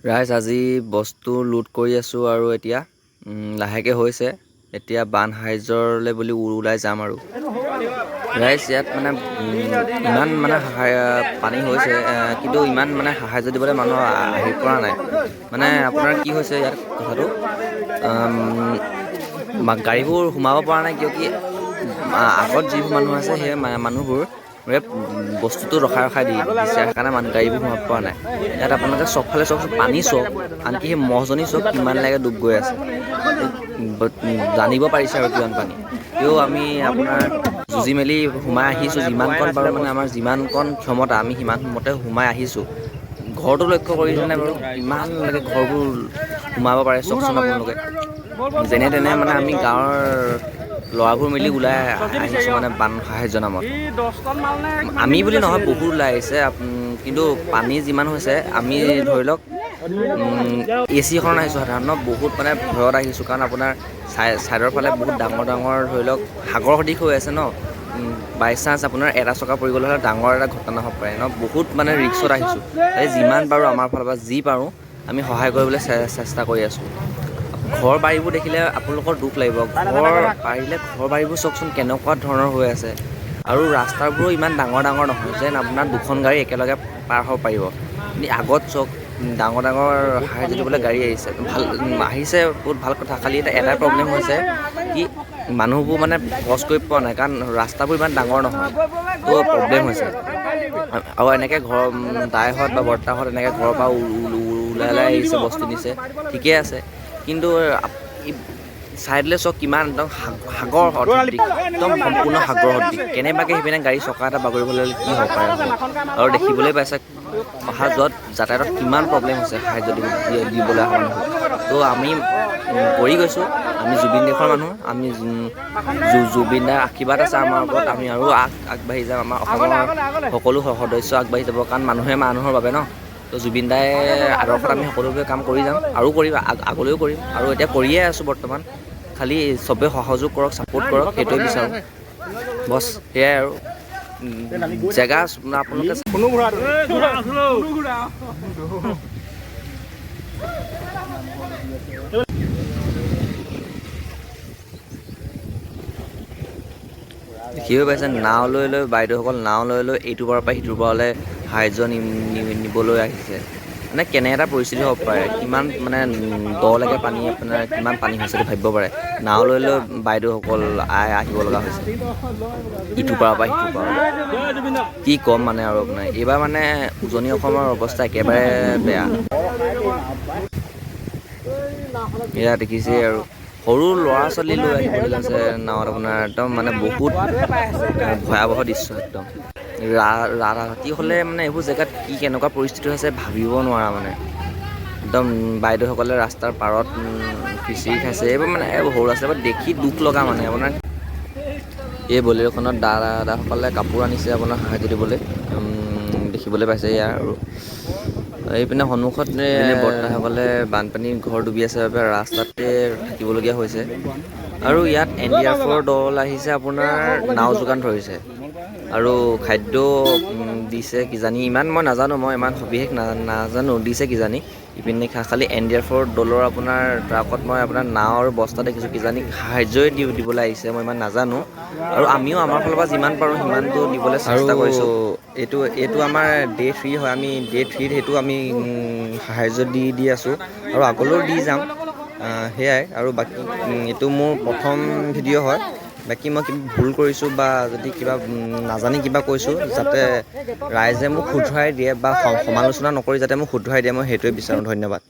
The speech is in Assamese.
ৰাইজ আজি বস্তু লুট কৰি আছোঁ আৰু এতিয়া লাহেকৈ হৈছে। এতিয়া বান সাহাৰ্যলৈ বুলি ওলাই যাম আৰু ৰাইজ ইয়াত মানে ইমান মানে পানী হৈছে, কিন্তু ইমান মানে সাহাৰ্য দিবলৈ মানুহ আহি পৰা নাই। মানে আপোনাৰ কি হৈছে ইয়াত কথাটো, গাড়ীবোৰ সোমাব পৰা নাই কিয় কি আগত যিবোৰ মানুহ আছে সেই মানুহবোৰ বস্তুটো ৰখাই দি দিছে, সেইকাৰণে গাড়ীবোৰ সোমাব পৰা নাই। ইয়াত আপোনালোকে চবফালে চাওক, পানী চাওক, আনকি সেই মহজনী চাওক কিমান লাগে ডুব গৈ আছে। জানিব পাৰিছে আৰু কিমান পানী। তেও আমি আপোনাৰ যুঁজি মেলি সোমাই আহিছোঁ, যিমানকণ বাৰু মানে আমাৰ যিমানকণ ক্ষমতা আমি সিমান মতে সোমাই আহিছোঁ। ঘৰটো লক্ষ্য কৰিছেনে বাৰু, ইমানলৈকে ঘৰবোৰ সোমাব পাৰে চাওকচোন আপোনালোকে। যেনে তেনে মানে আমি গাঁৱৰ ল'ৰাবোৰ মিলি ওলাই আহিছোঁ মানে বান সাহাৰ্য নামত। আমি বুলি নহয়, বহুত ওলাই আহিছে, কিন্তু পানী যিমান হৈছে আমি ধৰি লওক AC এখন আহিছোঁ সাধাৰণতে বহুত মানে ভয়ত আহিছোঁ, কাৰণ আপোনাৰ ছাইডৰ ফালে বহুত ডাঙৰ ধৰি লওক সাগৰ সদৃশ হৈ আছে ন। বাই চান্স আপোনাৰ এটা চকা পৰি গ'লে হ'লে ডাঙৰ এটা ঘটনা হ'ব পাৰে ন। বহুত মানে ৰিক্সত আহিছোঁ। যিমান পাৰোঁ আমাৰ ফালৰ পৰা যি পাৰোঁ আমি সহায় কৰিবলৈ চেষ্টা কৰি আছোঁ। ঘৰ বাৰীবোৰ দেখিলে আপোনালোকৰ দুখ লাগিব। ঘৰ বাৰীবোৰ চাওকচোন কেনেকুৱা ধৰণৰ হৈ আছে। আৰু ৰাস্তাবোৰো ইমান ডাঙৰ নহয় যেন আপোনাৰ দুখন গাড়ী একেলগে পাৰ হ'ব পাৰিব। কিন্তু আগত চাওক ডাঙৰ সাহাৰ্য দিবলৈ গাড়ী আহিছে, আহিছে বহুত ভাল কথা। খালি এটাই প্ৰব্লেম হৈছে কি মানুহবোৰ মানে ক্ৰছ কৰি পোৱা নাই, কাৰণ ৰাস্তাবোৰ ইমান ডাঙৰ নহয়, তো প্ৰব্লেম হৈছে। আৰু এনেকৈ দাইহঁত বা বৰ্তাহঁত এনেকৈ ঘৰৰ পৰা ওলাই আহিছে, বস্তু নিছে, ঠিকে আছে। কিন্তু ছাইডলৈ চাওক কিমান একদম সাগৰ সদৃশ, একদম সম্পূৰ্ণ সাগৰ সদৃশ। কেনেবাকৈ সেইপিনে গাড়ী চকা এটা বাগৰিবলৈ হ'লে কি হ'ব পাৰে। আৰু দেখিবলৈ পাইছে অহা যোৱাত যাতায়াতত কিমান প্ৰব্লেম হৈছে সাহাৰ্য দিবলৈ অহা মানুহবোৰ। তো আমি কৰি গৈছোঁ, আমি জুবিন দেশৰ মানুহ, আমি জুবিন দাৰ আশীৰ্বাদ আছে আমাৰ ওপৰত। আমি আৰু আগবাঢ়ি যাম, আমাৰ অসমৰ সকলো সদস্য আগবাঢ়ি যাব, কাৰণ মানুহে মানুহৰ বাবে ন। তো জুবিন দাই আদৰ্শত আমি সকলোবোৰে কাম কৰি যাম আৰু কৰিম, আগলৈও কৰিম, আৰু এতিয়া কৰিয়ে আছোঁ বৰ্তমান। খালি চবেই সহযোগ কৰক, ছাপোৰ্ট কৰক, সেইটোৱে বিচাৰোঁ বছ। সেয়াই আৰু জেগা আপোনালোকে দেখিব পাইছে, নাও লৈ বাইদেউসকল নাও লৈ এইটো পাৰৰ পৰা সিটোৰ পাৰলৈ সাহাৰ্য নিবলৈ আহিছে। মানে কেনে এটা পৰিস্থিতি হ'ব পাৰে, কিমান মানে দলৈকে পানী, আপোনাৰ কিমান পানী হৈছে ভাবিব পাৰে। নাও লৈ বাইদেউসকল আহিব লগা হৈছে ইটো পাৰৰ পৰা সিটো পাৰ। কি ক'ম মানে আৰু আপোনাৰ এইবাৰ মানে উজনি অসমৰ অৱস্থা একেবাৰে বেয়া। এয়া দেখিছে আৰু সৰু ল'ৰা ছোৱালী লৈ আহিবলগীয়া হৈছে নাৱত, আপোনাৰ একদম মানে বহুত ভয়াৱহ দৃশ্য। একদম ৰাতি হ'লে মানে এইবোৰ জেগাত কি কেনেকুৱা পৰিস্থিতি হৈছে ভাবিব নোৱাৰা মানে। একদম বাইদেউসকলে ৰাস্তাৰ পাৰত খিচিৰি খাইছে, এইবোৰ মানে সৰু ল'ৰা ছোৱালীবোৰ দেখি দুখ লগা মানে। আপোনাৰ এই বলেৰ'খনত দাদাসকলে কাপোৰ আনিছে আপোনাৰ সাহাৰ্য দিবলৈ, দেখিবলৈ পাইছে ইয়াৰ। আৰু এইপিনে সন্মুখত বৰ্তাসকলে বানপানীৰ ঘৰ ডুবি আছে বাবে ৰাস্তাতে থাকিবলগীয়া হৈছে। আৰু ইয়াত NDRFৰ দল আহিছে, আপোনাৰ নাও যোগান ধৰিছে আৰু খাদ্য দিছে কিজানি, ইমান মই নাজানো, মই ইমান সবিশেষ নাজানো, দিছে কিজানি ইপিনে। খালি NDRFৰ দলৰ আপোনাৰ ট্ৰাকত মই আপোনাৰ নাও আৰু বস্তা দেখিছোঁ, কিজানি সাহাৰ্যই দিবলৈ আহিছে, মই ইমান নাজানো। আৰু আমিও আমাৰ ফালৰ পৰা যিমান পাৰোঁ সিমানটো দিবলৈ চেষ্টা কৰিছোঁ। এইটো আমাৰ Day 3 হয়, আমি Day 3 সেইটো আমি সাহাৰ্য দি আছোঁ আৰু আগলৈও দি যাম। সেয়াই আৰু বাকী এইটো মোৰ প্ৰথম ভিডিঅ' হয়। বাকী মই কিবা ভুল কৰিছোঁ বা যদি কিবা নাজানি কিবা কৈছোঁ, যাতে ৰাইজে মোক শুধৰাই দিয়ে বা সমালোচনা নকৰি যাতে মোক শুধৰাই দিয়ে, মই সেইটোৱে বিচাৰোঁ। ধন্যবাদ।